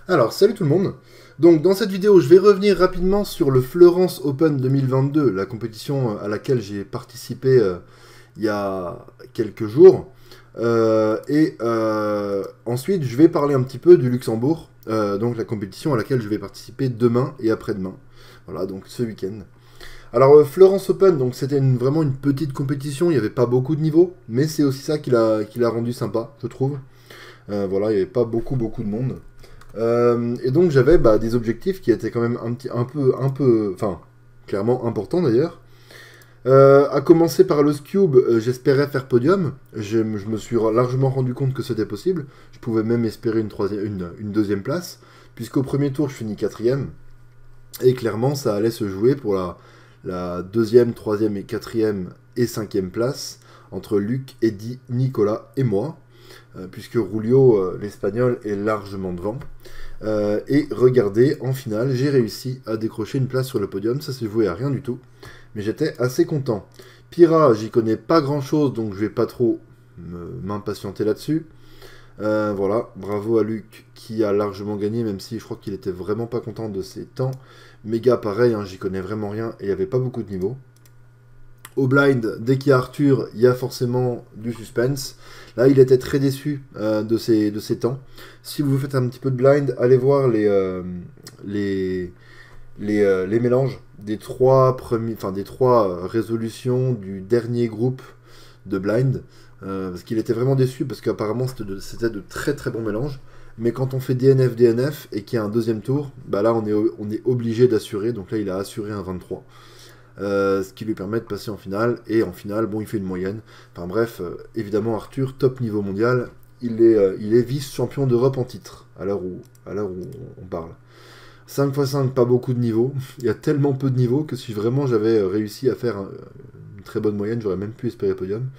Alors, salut tout le monde. Donc, dans cette vidéo, je vais revenir rapidement sur le Florence Open 2022, la compétition à laquelle j'ai participé il y a quelques jours. Ensuite, je vais parler un petit peu du Luxembourg, donc la compétition à laquelle je vais participer demain et après-demain. Voilà, donc ce week-end. Alors, Florence Open, donc c'était vraiment une petite compétition, il n'y avait pas beaucoup de niveaux, mais c'est aussi ça qui l'a rendu sympa, je trouve. Voilà, il n'y avait pas beaucoup de monde. Et donc j'avais des objectifs qui étaient quand même enfin, clairement importants d'ailleurs. À commencer par le Scube, j'espérais faire podium. Je me suis largement rendu compte que c'était possible. Je pouvais même espérer une deuxième place, puisqu'au premier tour je finis quatrième. Et clairement ça allait se jouer pour la deuxième, troisième et quatrième et cinquième place entre Luc, Eddy, Nicolas et moi. Puisque Rulio, l'espagnol, est largement devant. Et regardez, en finale, j'ai réussi à décrocher une place sur le podium. Ça s'est joué à rien du tout, mais j'étais assez content. Pira, j'y connais pas grand chose, donc je vais pas trop m'impatienter là-dessus. Voilà, bravo à Luc qui a largement gagné, même si je crois qu'il était vraiment pas content de ses temps. Méga, pareil, hein, j'y connais vraiment rien et il n'y avait pas beaucoup de niveaux. Au blind, dès qu'il y a Arthur, il y a forcément du suspense. Là, il était très déçu de ses temps. Si vous faites un petit peu de blind, allez voir les mélanges des trois résolutions du dernier groupe de blind. Parce qu'il était vraiment déçu, parce qu'apparemment c'était de très très bons mélanges. Mais quand on fait DNF et qu'il y a un deuxième tour, là on est obligé d'assurer. Donc là, il a assuré un 23. Ce qui lui permet de passer en finale, et en finale, bon, il fait une moyenne. Enfin bref, évidemment, Arthur, top niveau mondial, il est vice-champion d'Europe en titre, à l'heure où on parle. 5x5, pas beaucoup de niveaux, il y a tellement peu de niveaux que si vraiment j'avais réussi à faire une très bonne moyenne, j'aurais même pu espérer podium,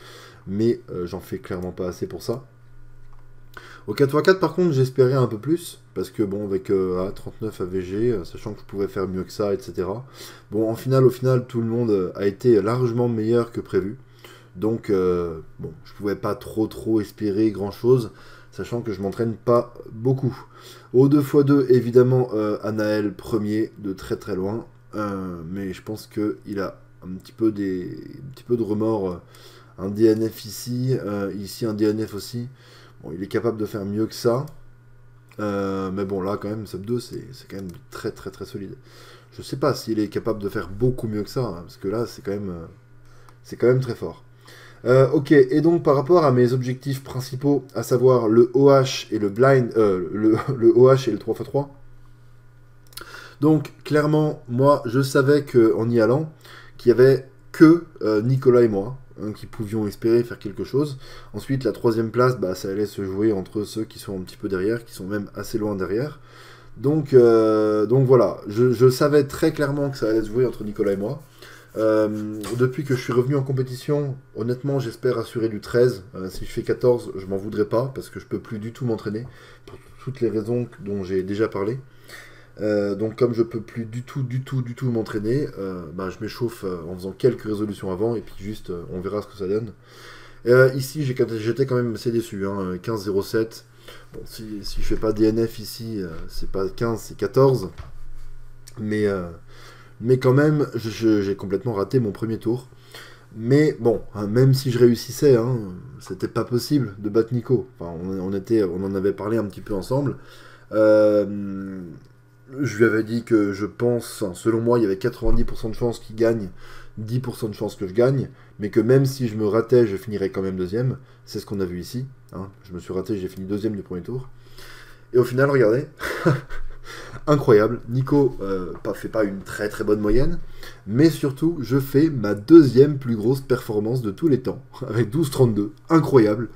mais j'en fais clairement pas assez pour ça. Au 4x4 par contre j'espérais un peu plus, parce que bon avec 39 AVG, sachant que je pouvais faire mieux que ça, etc. Bon au final tout le monde a été largement meilleur que prévu. Donc bon, je pouvais pas trop espérer grand chose, sachant que je m'entraîne pas beaucoup. Au 2x2 évidemment Anaël premier de très loin, mais je pense qu'il a un petit peu de remords, un DNF ici, ici un DNF aussi. Bon, il est capable de faire mieux que ça. Mais bon, là, quand même, sub 2, c'est quand même très solide. Je sais pas s'il est capable de faire beaucoup mieux que ça, hein, parce que là, c'est quand même très fort. Ok, et donc, par rapport à mes objectifs principaux, à savoir le OH et le blind, le OH et le 3x3, donc, clairement, moi, je savais qu'en y allant, qu'il y avait que Nicolas et moi, qui pouvions espérer faire quelque chose. Ensuite, la troisième place, ça allait se jouer entre ceux qui sont un petit peu derrière, qui sont même assez loin derrière. Donc voilà, je savais très clairement que ça allait se jouer entre Nicolas et moi. Depuis que je suis revenu en compétition, honnêtement, j'espère assurer du 13. Si je fais 14, je m'en voudrais pas, parce que je peux plus du tout m'entraîner, pour toutes les raisons dont j'ai déjà parlé. Donc comme je peux plus du tout m'entraîner, je m'échauffe en faisant quelques résolutions avant, et puis juste on verra ce que ça donne. Ici j'étais quand même assez déçu, hein, 15-07. Bon, si je fais pas DNF ici, c'est pas 15, c'est 14. Mais quand même, j'ai complètement raté mon premier tour. Mais bon, hein, même si je réussissais, hein, c'était pas possible de battre Nico. Enfin, on en avait parlé un petit peu ensemble. Je lui avais dit que je pense, selon moi, il y avait 90% de chances qu'il gagne, 10% de chances que je gagne, mais que même si je me ratais, je finirais quand même deuxième. C'est ce qu'on a vu ici. Hein. Je me suis raté, j'ai fini deuxième du premier tour. Et au final, regardez, incroyable. Nico fait pas une très bonne moyenne, mais surtout, je fais ma deuxième plus grosse performance de tous les temps, avec 12,32. Incroyable.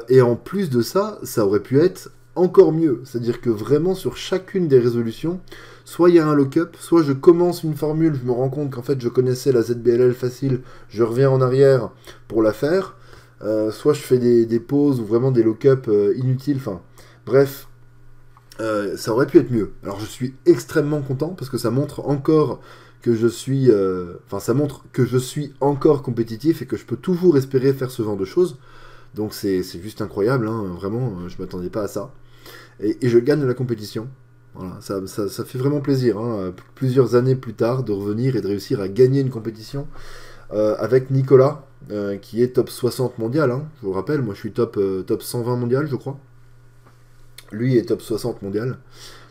Et en plus de ça, ça aurait pu être encore mieux, c'est-à-dire que vraiment sur chacune des résolutions, soit il y a un lock-up, soit je commence une formule, je me rends compte qu'en fait je connaissais la ZBLL facile, je reviens en arrière pour la faire, soit je fais des pauses ou vraiment des lock-up inutiles, enfin bref, ça aurait pu être mieux. Alors je suis extrêmement content parce que ça montre encore que je suis, ça montre que je suis encore compétitif et que je peux toujours espérer faire ce genre de choses. Donc c'est juste incroyable, hein, vraiment, je m'attendais pas à ça. et je gagne la compétition. Voilà, ça fait vraiment plaisir, hein, plusieurs années plus tard, de revenir et de réussir à gagner une compétition avec Nicolas, qui est top 60 mondial. Hein, je vous rappelle, moi je suis top 120 mondial, je crois. Lui est top 60 mondial.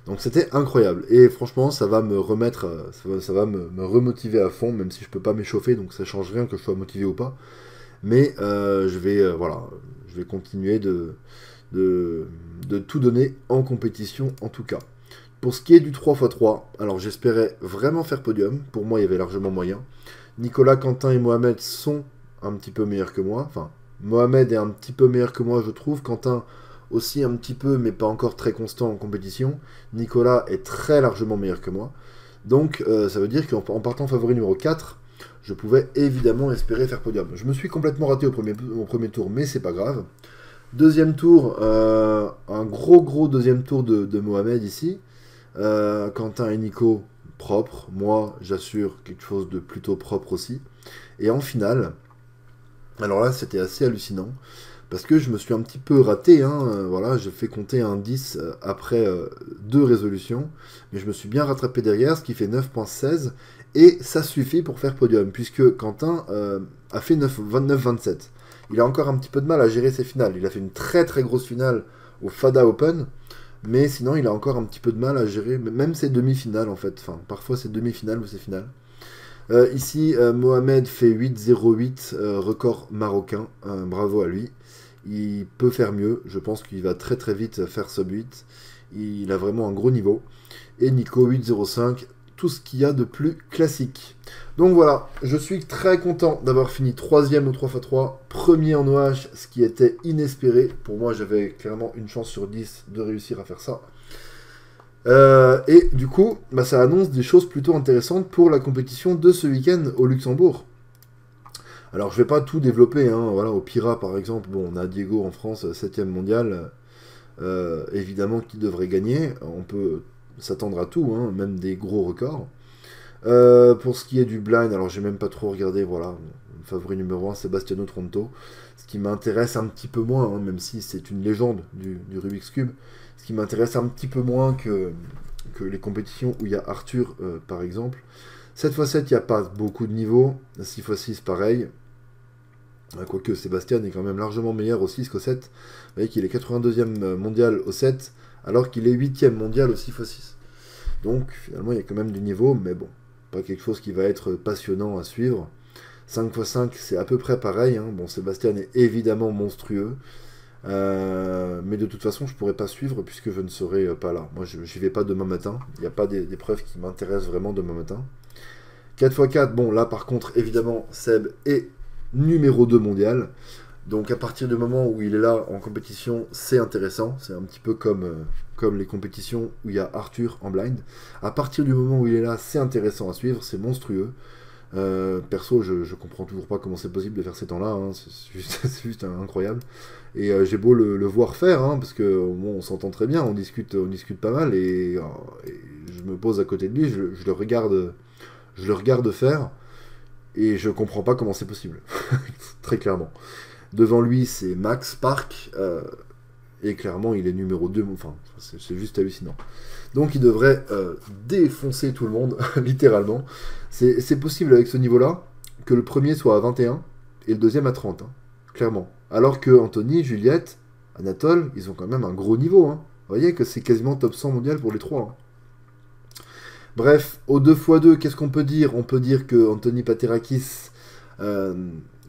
Donc c'était incroyable. Et franchement, ça va me remettre, ça va me remotiver à fond, même si je peux pas m'échauffer, donc ça change rien que je sois motivé ou pas. Mais voilà, je vais continuer de tout donner en compétition en tout cas. Pour ce qui est du 3x3, alors j'espérais vraiment faire podium. Pour moi, il y avait largement moyen. Nicolas, Quentin et Mohamed sont un petit peu meilleurs que moi. Enfin, Mohamed est un petit peu meilleur que moi, je trouve. Quentin aussi un petit peu, mais pas encore très constant en compétition. Nicolas est très largement meilleur que moi. Donc, ça veut dire qu'en partant favori numéro 4, je pouvais évidemment espérer faire podium. Je me suis complètement raté au premier tour, mais c'est pas grave. Deuxième tour, un gros deuxième tour de Mohamed ici. Quentin et Nico, propre. Moi, j'assure quelque chose de plutôt propre aussi. Et en finale, alors là, c'était assez hallucinant. Parce que je me suis un petit peu raté. Hein, voilà, j'ai fait compter un 10 après 2 résolutions. Mais je me suis bien rattrapé derrière, ce qui fait 9.16. Et ça suffit pour faire podium. Puisque Quentin a fait 29-27. Il a encore un petit peu de mal à gérer ses finales. Il a fait une très grosse finale au Fada Open. Mais sinon, il a encore un petit peu de mal à gérer, même ses demi-finales en fait. Enfin, parfois ses demi-finales ou ses finales. Ici, Mohamed fait 8-0-8, record marocain. Bravo à lui. Il peut faire mieux. Je pense qu'il va très vite faire sub 8. Il a vraiment un gros niveau. Et Nico, 8-0-5. Tout ce qu'il y a de plus classique. Donc voilà, je suis très content d'avoir fini 3ème au 3x3, premier en OH, ce qui était inespéré. Pour moi, j'avais clairement une chance sur 10 de réussir à faire ça. Et du coup, bah, ça annonce des choses plutôt intéressantes pour la compétition de ce week-end au Luxembourg. Alors, je vais pas tout développer. Hein, voilà, au Pira, par exemple, bon, on a Diego en France, 7ème mondial. Évidemment, qui devrait gagner. On peut s'attendre à tout, hein, même des gros records. Pour ce qui est du blind, alors j'ai même pas trop regardé, voilà, le favori numéro 1, Sebastiano Tronto. Ce qui m'intéresse un petit peu moins, hein, même si c'est une légende du Rubik's Cube, ce qui m'intéresse un petit peu moins que les compétitions où il y a Arthur, par exemple. 7x7, il n'y a pas beaucoup de niveaux, 6x6, pareil. Quoique Sébastien est quand même largement meilleur au 6 qu'au 7. Vous voyez qu'il est 82e mondial au 7, alors qu'il est 8e mondial au 6x6. Donc finalement il y a quand même du niveau, mais bon, pas quelque chose qui va être passionnant à suivre. 5x5 c'est à peu près pareil, hein. Bon, Sébastien est évidemment monstrueux, mais de toute façon je pourrais pas suivre puisque je ne serai pas là. Moi j'y vais pas demain matin, il n'y a pas d'épreuves qui m'intéressent vraiment demain matin. 4x4, bon là par contre évidemment Seb est numéro 2 mondial. Donc à partir du moment où il est là en compétition, c'est intéressant. C'est un petit peu comme les compétitions où il y a Arthur en blind. À partir du moment où il est là, c'est intéressant à suivre, c'est monstrueux. Perso, je comprends toujours pas comment c'est possible de faire ces temps-là. Hein. C'est juste incroyable. Et j'ai beau le voir faire, hein, parce que bon, on s'entend très bien, on discute pas mal. Et je me pose à côté de lui, je le regarde faire. Et je comprends pas comment c'est possible. Très clairement. Devant lui, c'est Max Park. Et clairement, il est numéro 2. Enfin, c'est juste hallucinant. Donc, il devrait défoncer tout le monde, littéralement. C'est possible avec ce niveau-là que le premier soit à 21 et le deuxième à 30. Hein, clairement. Alors que Anthony, Juliette, Anatole, ils ont quand même un gros niveau. Hein. Vous voyez que c'est quasiment top 100 mondial pour les trois. Hein. Bref, au 2x2, qu'est-ce qu'on peut dire? On peut dire que Anthony Paterakis,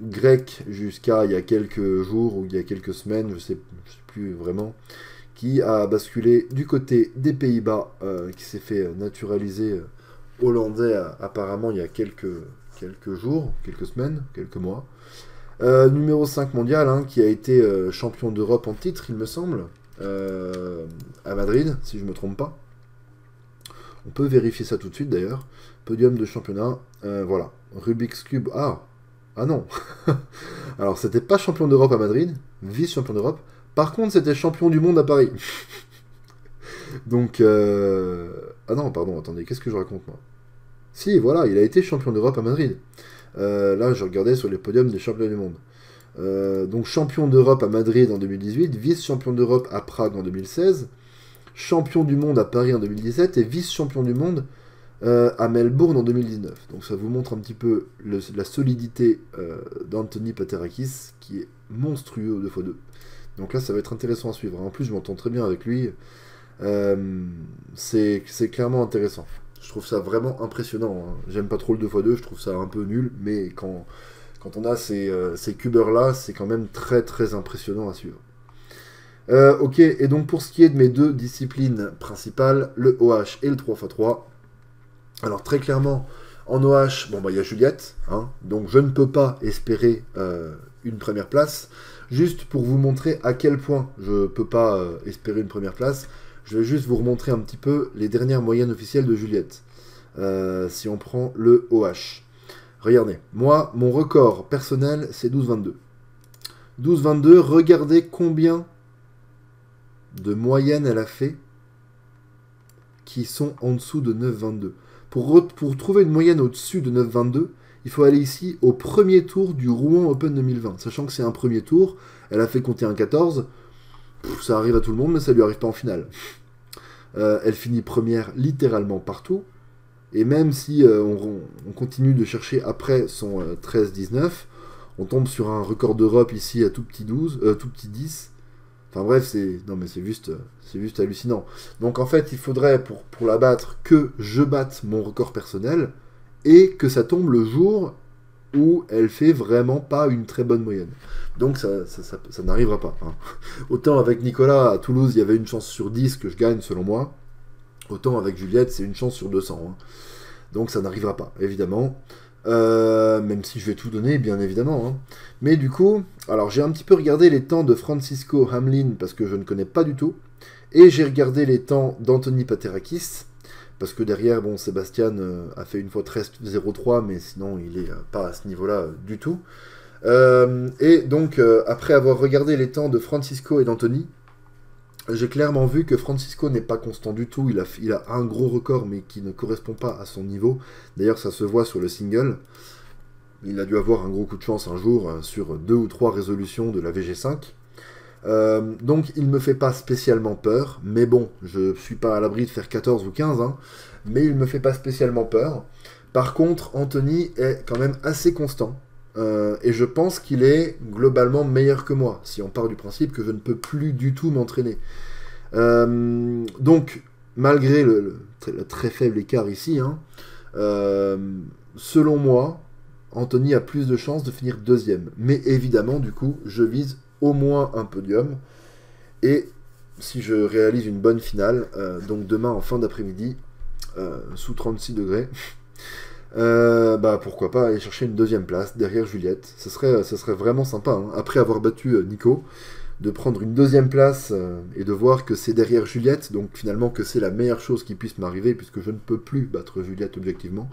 grec jusqu'à il y a quelques jours ou il y a quelques semaines, je sais plus vraiment, qui a basculé du côté des Pays-Bas, qui s'est fait naturaliser hollandais apparemment il y a quelques jours, quelques semaines, quelques mois. Numéro 5 mondial, hein, qui a été champion d'Europe en titre, il me semble, à Madrid, si je ne me trompe pas. On peut vérifier ça tout de suite d'ailleurs. Podium de championnat. Voilà. Rubik's Cube. Ah non. Alors, c'était pas champion d'Europe à Madrid. Vice-champion d'Europe. Par contre, c'était champion du monde à Paris. Donc. Ah non, pardon, attendez. Qu'est-ce que je raconte moi? Si, voilà. Il a été champion d'Europe à Madrid. Là, je regardais sur les podiums des championnats du monde. Donc, champion d'Europe à Madrid en 2018. Vice-champion d'Europe à Prague en 2016. champion du monde à Paris en 2017 et vice-champion du monde à Melbourne en 2019. Donc ça vous montre un petit peu la solidité d'Anthony Paterakis, qui est monstrueux au 2x2. Donc là, ça va être intéressant à suivre. En plus, je m'entends très bien avec lui. C'est clairement intéressant. Je trouve ça vraiment impressionnant. Hein. J'aime pas trop le 2x2, je trouve ça un peu nul, mais quand on a ces cubeurs-là, c'est quand même très très impressionnant à suivre. Ok, et donc pour ce qui est de mes deux disciplines principales, le OH et le 3x3, alors très clairement, en OH, bon bah il y a Juliette, hein, donc je ne peux pas espérer une première place. Juste pour vous montrer à quel point je ne peux pas espérer une première place, je vais juste vous remontrer un petit peu les dernières moyennes officielles de Juliette. Si on prend le OH. Regardez, moi, mon record personnel, c'est 12,22. 12,22, regardez combien de moyennes elle a fait qui sont en dessous de 9,22. Pour trouver une moyenne au-dessus de 9,22, il faut aller ici au premier tour du Rouen Open 2020. Sachant que c'est un premier tour, elle a fait compter un 14. Ça arrive à tout le monde, mais ça lui arrive pas en finale. Elle finit première littéralement partout. Et même si on continue de chercher après son 13-19, on tombe sur un record d'Europe ici à tout petit 12, tout petit 10. Enfin bref, c'est juste hallucinant. Donc en fait, il faudrait pour la battre que je batte mon record personnel et que ça tombe le jour où elle fait vraiment pas une très bonne moyenne. Donc ça n'arrivera pas. Hein. Autant avec Nicolas à Toulouse, il y avait une chance sur 10 que je gagne selon moi. Autant avec Juliette, c'est une chance sur 200. Hein. Donc ça n'arrivera pas, évidemment. Même si je vais tout donner, bien évidemment. Hein. Mais du coup, alors j'ai un petit peu regardé les temps de Francisco Hamlin, parce que je ne connais pas du tout. Et j'ai regardé les temps d'Anthony Paterakis, parce que derrière, bon, Sébastien a fait une fois 13-03, mais sinon il est pas à ce niveau-là du tout. Et donc, après avoir regardé les temps de Francisco et d'Anthony, j'ai clairement vu que Francisco n'est pas constant du tout. Il a un gros record, mais qui ne correspond pas à son niveau. D'ailleurs, ça se voit sur le single. Il a dû avoir un gros coup de chance un jour sur 2 ou 3 résolutions de la VG5. Donc, il ne me fait pas spécialement peur. Mais bon, je ne suis pas à l'abri de faire 14 ou 15. Hein, mais il ne me fait pas spécialement peur. Par contre, Anthony est quand même assez constant. Et je pense qu'il est globalement meilleur que moi, si on part du principe que je ne peux plus du tout m'entraîner. Donc, malgré le très faible écart ici, hein, selon moi, Anthony a plus de chances de finir deuxième. Mais évidemment, du coup, je vise au moins un podium. Et si je réalise une bonne finale, donc demain en fin d'après-midi, sous 36 degrés... bah pourquoi pas aller chercher une deuxième place derrière Juliette, ça serait vraiment sympa, hein, après avoir battu Nico, de prendre une deuxième place et de voir que c'est derrière Juliette, donc finalement que c'est la meilleure chose qui puisse m'arriver, puisque je ne peux plus battre Juliette objectivement.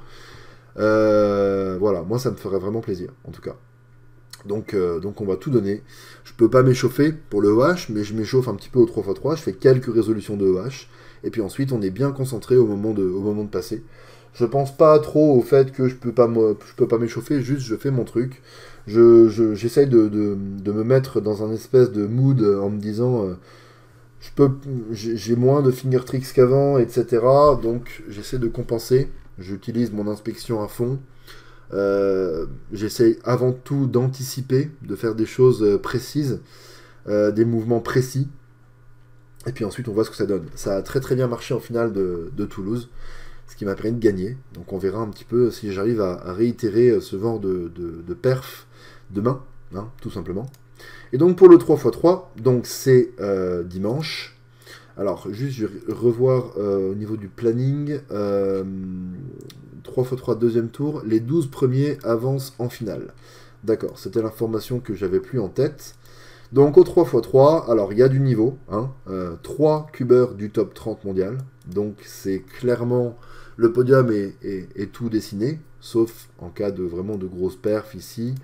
Voilà, moi ça me ferait vraiment plaisir, en tout cas. Donc on va tout donner. Je peux pas m'échauffer pour le EH, mais je m'échauffe un petit peu au 3x3, je fais quelques résolutions de EH, et puis ensuite on est bien concentré au moment de passer. Je pense pas trop au fait que je peux pas m'échauffer, juste je fais mon truc. J'essaye de me mettre dans un espèce de mood en me disant j'ai moins de finger tricks qu'avant, etc. Donc j'essaie de compenser. J'utilise mon inspection à fond. J'essaye avant tout d'anticiper, de faire des choses précises, des mouvements précis. Et puis ensuite on voit ce que ça donne. Ça a très très bien marché en finale de Toulouse, ce qui m'a permis de gagner. Donc on verra un petit peu si j'arrive à réitérer ce genre de perf demain, hein, tout simplement. Et donc pour le 3x3, donc c'est dimanche. Alors juste je vais revoir au niveau du planning, 3x3 deuxième tour, les 12 premiers avancent en finale. D'accord, c'était l'information que j'avais plus en tête. Donc au 3x3, alors il y a du niveau, hein, 3 cubeurs du top 30 mondial, donc c'est clairement, le podium est tout dessiné, sauf en cas de vraiment de grosses perfs ici,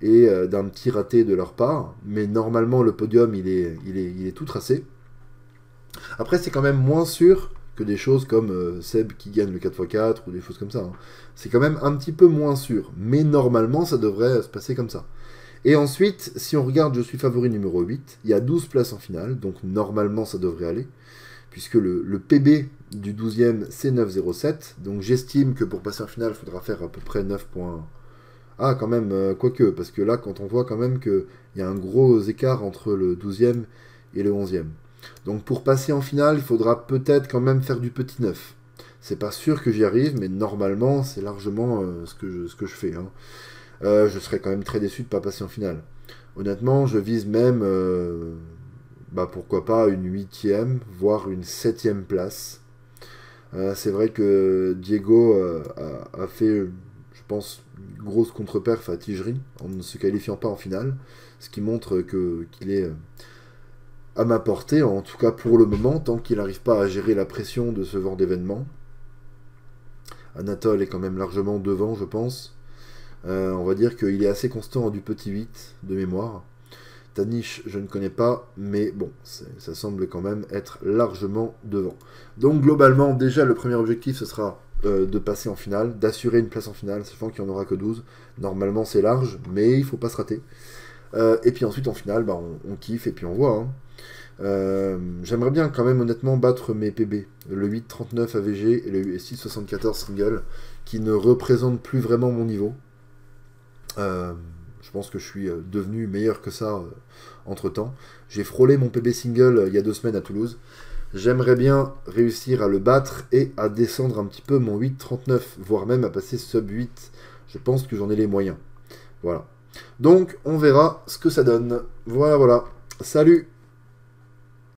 et d'un petit raté de leur part, mais normalement le podium il est tout tracé. Après c'est quand même moins sûr que des choses comme Seb qui gagne le 4x4 ou des choses comme ça, hein. C'est quand même un petit peu moins sûr, mais normalement ça devrait se passer comme ça. Et ensuite, si on regarde, je suis favori numéro 8, il y a 12 places en finale, donc normalement ça devrait aller, puisque le PB du 12e c'est 9,07. Donc j'estime que pour passer en finale, il faudra faire à peu près 9 points. Ah, quand même, quoique, parce que là, quand on voit quand même qu'il y a un gros écart entre le 12e et le 11e. Donc pour passer en finale, il faudra peut-être quand même faire du petit 9. C'est pas sûr que j'y arrive, mais normalement, c'est largement ce que je fais. Hein. Je serais quand même très déçu de ne pas passer en finale. Honnêtement, je vise même, pourquoi pas, une 8e, voire une 7e place. C'est vrai que Diego a fait, je pense, une grosse contre-perf à Tigerie, en ne se qualifiant pas en finale, ce qui montre qu'il est à ma portée, en tout cas pour le moment, tant qu'il n'arrive pas à gérer la pression de ce genre d'événement. Anatole est quand même largement devant, je pense. On va dire qu'il est assez constant en du petit 8 de mémoire. Tanish, je ne connais pas, mais bon, ça semble quand même être largement devant. Donc globalement, déjà le premier objectif, ce sera de passer en finale, d'assurer une place en finale, sachant qu'il n'y en aura que 12. Normalement c'est large, mais il ne faut pas se rater. Et puis ensuite en finale, on kiffe et puis on voit. Hein. J'aimerais bien quand même honnêtement battre mes PB, le 8.39 AVG et le 6.74 single, qui ne représentent plus vraiment mon niveau. Je pense que je suis devenu meilleur que ça entre temps. J'ai frôlé mon PB single il y a 2 semaines à Toulouse. J'aimerais bien réussir à le battre et à descendre un petit peu mon 8.39, voire même à passer sub 8. Je pense que j'en ai les moyens. Voilà. Donc on verra ce que ça donne. Voilà. Salut!